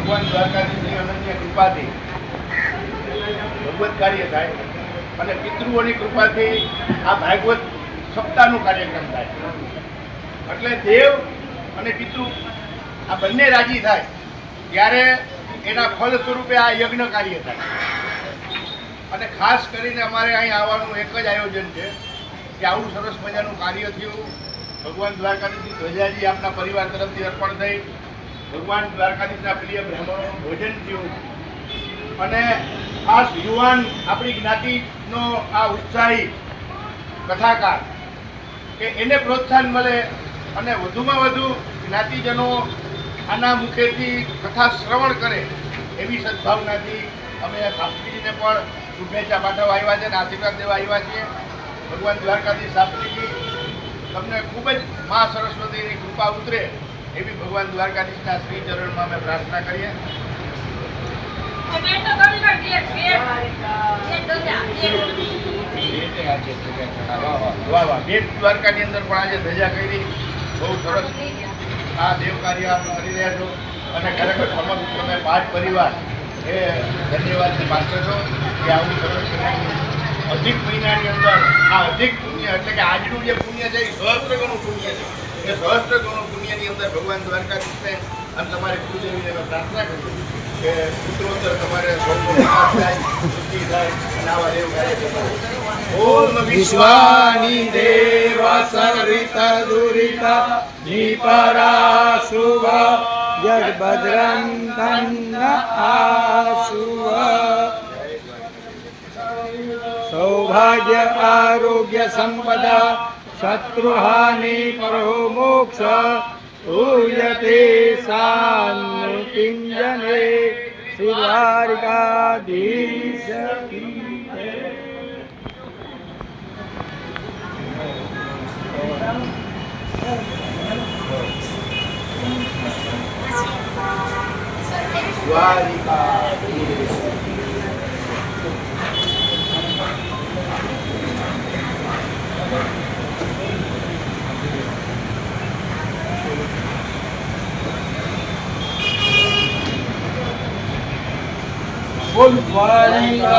ભગવાન દ્વારકાધીશની અનન્ય કૃપાથી ભગવત કાર્ય થાય અને પિતૃઓની કૃપાથી આ ભાગવત સપ્તાહનું કાર્યક્રમ થાય. એટલે દેવ અને પિતૃ આ બંને રાજી થાય ત્યારે એના ફળ સ્વરૂપે આ યજ્ઞ કાર્ય થાય. અને ખાસ કરીને અમારે અહીં આવવાનું એક જ આયોજન છે કે આવું સરસ મજાનું કાર્ય થયું. ભગવાન દ્વારકાધીશની ધ્વજાજી આપના પરિવાર તરફથી અર્પણ થઈ. ભગવાન દ્વારકાધીશના પ્રિય બ્રાહ્મણોનું ભોજન થયું અને ખાસ યુવાન આપણી જ્ઞાતિનો આ ઉત્સાહી કથાકાર કે એને પ્રોત્સાહન મળે અને વધુમાં વધુ જ્ઞાતિજનો આના મુખેથી કથા શ્રવણ કરે એવી સદભાવનાથી અમે શાસ્ત્રીજીને પણ શુભેચ્છા પાઠવવા આવ્યા છે અને આશીર્વાદ દેવા આવ્યા છીએ. ભગવાન દ્વારકાધીશ શાસ્ત્રીજી તમને ખૂબ જ મા સરસ્વતીની કૃપા ઉતરે એવી ભગવાન દ્વારકાધીશના શ્રી ચરણમાં અમે પ્રાર્થના કરીએ. બેટ દ્વારકાની અંદર પણ આજે ધજા કરી બહુ સરસ આ દેવ કાર્ય આપ કરી રહ્યા છો અને ખરેખર સમગ્ર તમે 5 પરિવાર એ ધન્યવાદને પાત્ર છો કે આવું સરસ અધિક મહિનાની અંદર આ અધિક પુણ્ય એટલે કે આજનું જે પુણ્ય છે એ સહસ્ત્ર ગણું પુણ્ય છે. એ સહસ્ત્ર ગણું પુણ્યની અંદર ભગવાન દ્વારકાધીશને અને તમારી કુળદેવીને અમે પ્રાર્થના કરીએ કે પુત્રોત્તર તમારે ઓમ વિશ્વાની દેવા સરિતા દુરિતા નિપરા શુભ જગભદ્રં તન્ન આશુવ સૌભાગ્ય આરોગ્ય સંપદા શત્રુહાનિ પરો મોક્ષ ઉયતે સાન્નિપિંજને શ્રી દ્વારકાધીશ દ્વારિકાધીશ. બોલ દ્વારિકાધીશ.